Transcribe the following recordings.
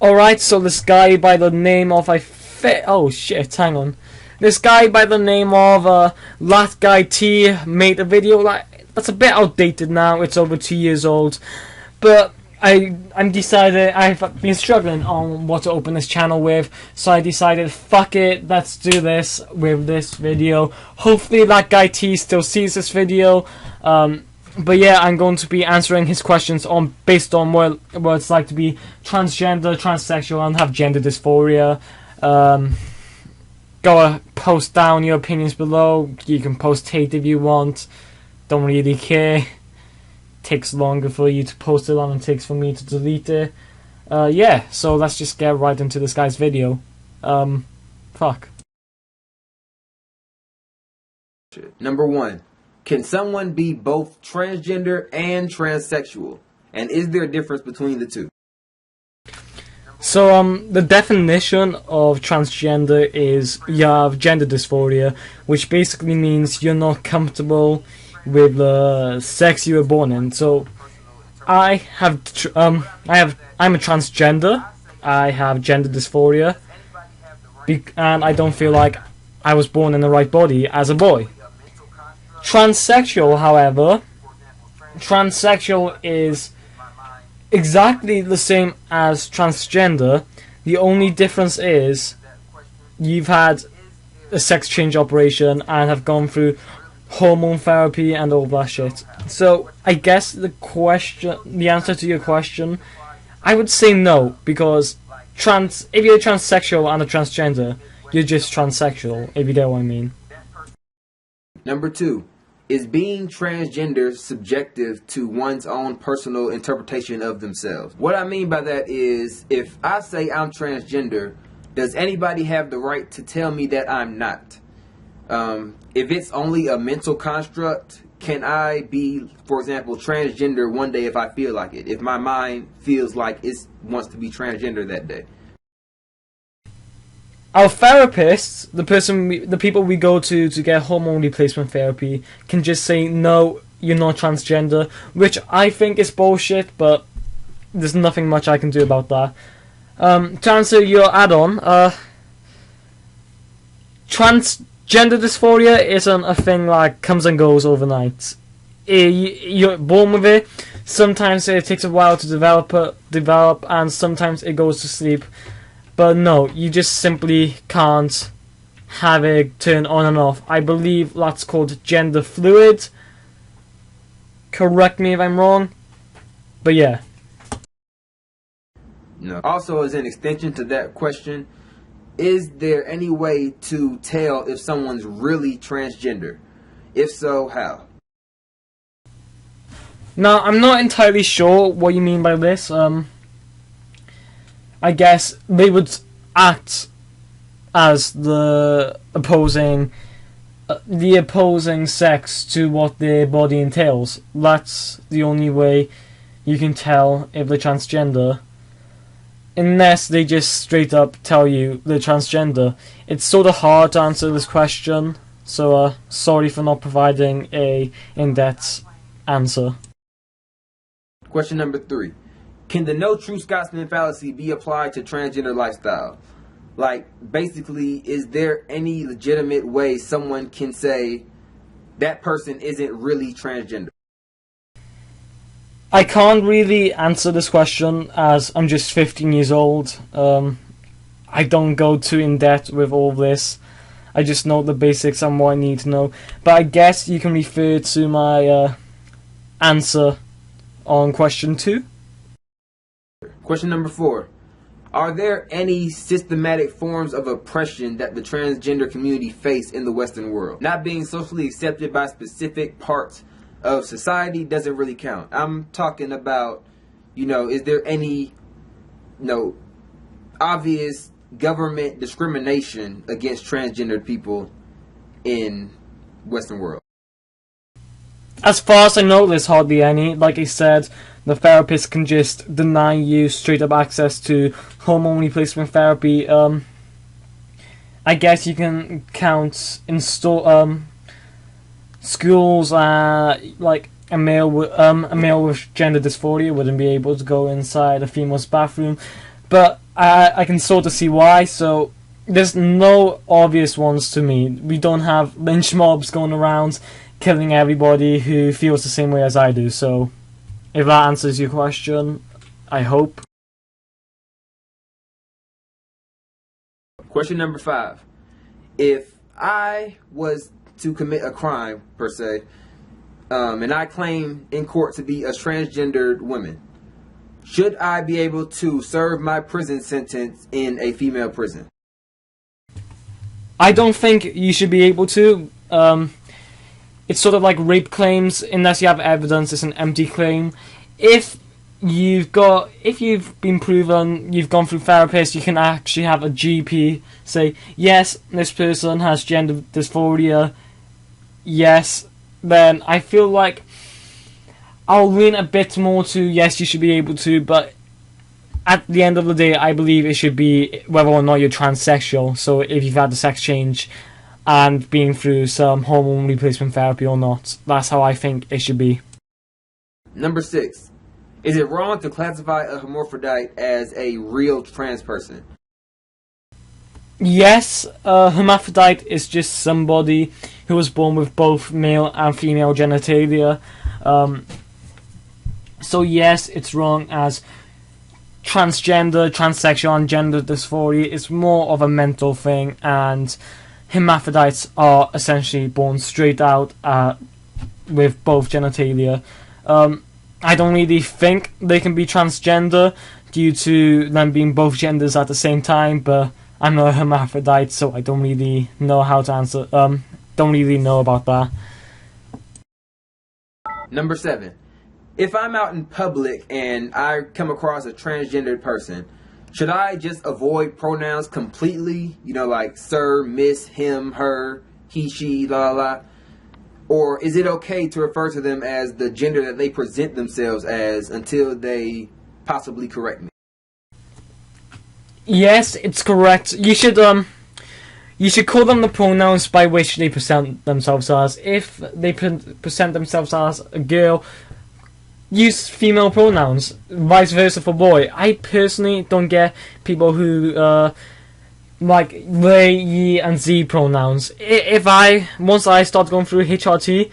Alright, so this guy by the name of oh shit, hang on. This guy by the name of Lat Guy T made a video that's a bit outdated now. It's over 2 years old, but I'm decided I've been struggling on what to open this channel with, so I decided fuck it, let's do this with this video. Hopefully Lat Guy T still sees this video. But yeah, I'm going to be answering his questions based on what it's like to be transgender, transsexual, and have gender dysphoria. Go post down your opinions below. You can post hate if you want. Don't really care. Takes longer for you to post it on than it takes for me to delete it. Yeah, so let's just get right into this guy's video. Fuck. Number 1. Can someone be both transgender and transsexual? And is there a difference between the two? So, the definition of transgender is you have gender dysphoria, which basically means you're not comfortable with the sex you were born in. So, I'm a transgender. I have gender dysphoria, and I don't feel like I was born in the right body as a boy. Transsexual, however, transsexual is exactly the same as transgender. The only difference is you've had a sex change operation and have gone through hormone therapy and all that shit. So I guess the answer to your question, I would say no, because if you're transsexual and a transgender, you're just transsexual, if you get what I mean. Number 2. Is being transgender subjective to one's own personal interpretation of themselves? What I mean by that is, if I say I'm transgender, does anybody have the right to tell me that I'm not? If it's only a mental construct, can I be, for example, transgender one day if I feel like it? If my mind feels like it wants to be transgender that day? Our therapists, the people we go to get hormone replacement therapy, can just say no, you're not transgender, which I think is bullshit, but there's nothing much I can do about that. To answer your add-on, transgender dysphoria isn't a thing like comes and goes overnight. You're born with it. Sometimes it takes a while to develop, and sometimes it goes to sleep. But no, you just simply can't have it turn on and off. I believe that's called gender fluid. Correct me if I'm wrong. But yeah. No. Also, as an extension to that question, is there any way to tell if someone's really transgender? If so, how? Now, I'm not entirely sure what you mean by this. I guess they would act as the opposing sex to what their body entails. That's the only way you can tell if they're transgender, unless they just straight up tell you they're transgender. It's sort of hard to answer this question, so sorry for not providing a in-depth answer. Question number 3. Can the no true Scotsman fallacy be applied to transgender lifestyle? Like, basically, is there any legitimate way someone can say that person isn't really transgender? I can't really answer this question as I'm just 15 years old. I don't go too in depth with all this. I just know the basics and what I need to know. But I guess you can refer to my answer on question 2. Question number 4. Are there any systematic forms of oppression that the transgender community face in the Western world? Not being socially accepted by specific parts of society doesn't really count. I'm talking about, is there any, obvious government discrimination against transgender people in Western world? As far as I know, there's hardly any. Like I said, the therapist can just deny you straight up access to hormone replacement therapy. I guess you can count in schools, like a male with gender dysphoria wouldn't be able to go inside a female's bathroom. but I can sort of see why. So there's no obvious ones to me. We don't have lynch mobs going around killing everybody who feels the same way as I do. So if that answers your question, I hope. Question number 5. If I was to commit a crime, per se, and I claim in court to be a transgendered woman, should I be able to serve my prison sentence in a female prison? I don't think you should be able to. It's sort of like rape claims. Unless you have evidence, it's an empty claim. If you've been proven, you've gone through therapists, you can actually have a GP say, yes, this person has gender dysphoria, yes, then I feel like I'll lean a bit more to yes, you should be able to, but at the end of the day, I believe it should be whether or not you're transsexual. So if you've had a sex change and been through some hormone replacement therapy or not, that's how I think it should be. Number 6. Is it wrong to classify a hermaphrodite as a real trans person? Yes, a hermaphrodite is just somebody who was born with both male and female genitalia. So yes, it's wrong, as transgender, transsexual and gender dysphoria is more of a mental thing, and hermaphrodites are essentially born straight out with both genitalia. I don't really think they can be transgender due to them being both genders at the same time, but I'm not a hermaphrodite, so I don't really know how to answer. Don't really know about that. Number 7. If I'm out in public and I come across a transgendered person, should I just avoid pronouns completely? You know, like sir, miss, him, her, he, she, la la. Or is it okay to refer to them as the gender that they present themselves as until they possibly correct me? Yes, it's correct. You should call them the pronouns by which they present themselves as. If they present themselves as a girl, use female pronouns. Vice versa for boy. I personally don't get people who like they, ye, and z pronouns. Once I start going through HRT,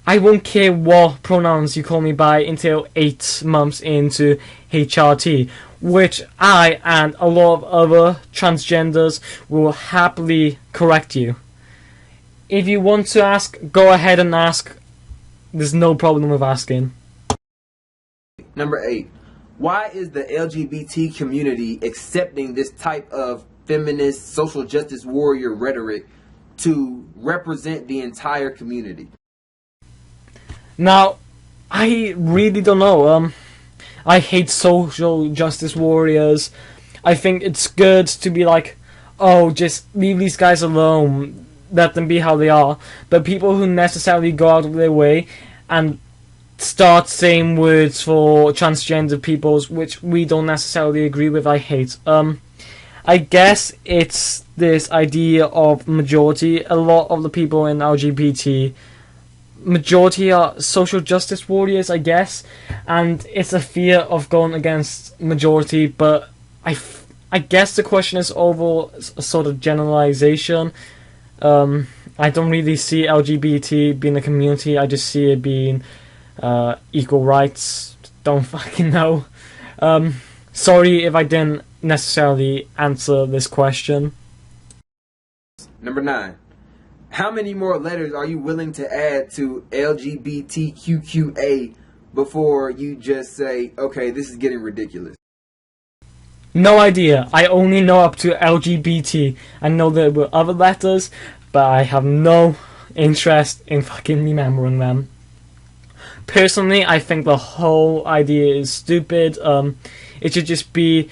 I won't care what pronouns you call me by until 8 months into HRT, which I and a lot of other transgenders will happily correct you. If you want to ask, go ahead and ask. There's no problem with asking. Number 8. Why is the LGBT community accepting this type of feminist social justice warrior rhetoric to represent the entire community? Now, I really don't know. I hate social justice warriors. I think it's good to be like, oh, just leave these guys alone, let them be how they are. But people who necessarily go out of their way and start saying words for transgender peoples which we don't necessarily agree with, I hate. I guess it's this idea of majority. A lot of the people in LGBT majority are social justice warriors, I guess, and it's a fear of going against majority. But I guess the question is overall a sort of generalization. I don't really see LGBT being a community. I just see it being equal rights. Don't fucking know. Sorry if I didn't necessarily answer this question. Number 9. How many more letters are you willing to add to LGBTQQA before you just say, okay, this is getting ridiculous? No idea. I only know up to LGBT. I know there were other letters, but I have no interest in fucking remembering them. Personally, I think the whole idea is stupid. It should just be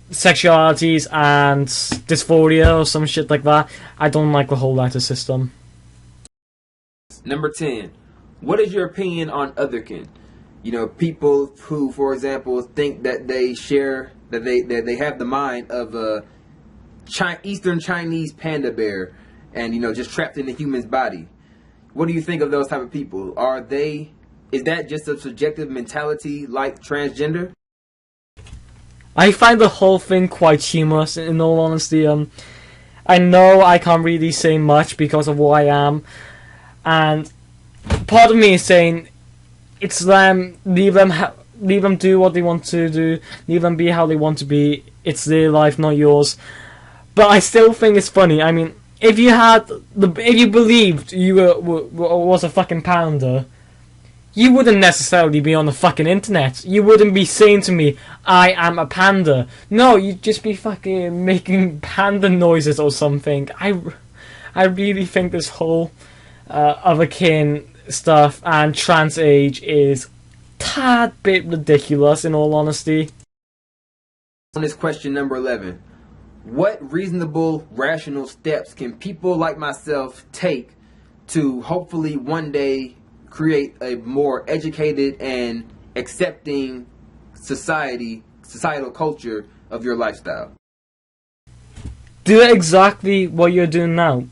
sexualities and dysphoria or some shit like that. I don't like the whole letter system. Number 10. What is your opinion on otherkin? You know, people who, for example, think that they share, that they have the mind of a Eastern Chinese panda bear and, you know, just trapped in a human's body. What do you think of those type of people? Are they Is that just a subjective mentality like transgender? I find the whole thing quite humorous, in all honesty. I know I can't really say much because of who I am, and part of me is saying, it's them, leave them do what they want to do, leave them be how they want to be, it's their life, not yours. But I still think it's funny. I mean, if you believed you was a fucking panda, you wouldn't necessarily be on the fucking internet. You wouldn't be saying to me, I am a panda. No, you'd just be fucking making panda noises or something. I really think this whole otherkin stuff and trans age is tad bit ridiculous, in all honesty. On this question number 11, what reasonable, rational steps can people like myself take to hopefully one day create a more educated and accepting societal culture of your lifestyle? Do exactly what you're doing now.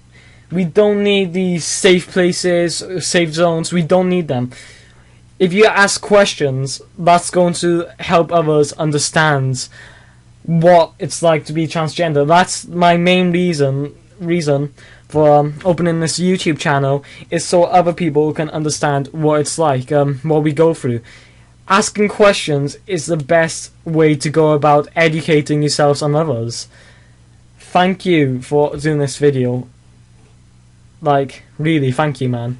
We don't need these safe places, safe zones. We don't need them. If you ask questions, that's going to help others understand what it's like to be transgender. That's my main reason for opening this YouTube channel, is so other people can understand what it's like, what we go through. Asking questions is the best way to go about educating yourselves and others. Thank you for doing this video. Like, really, thank you, man.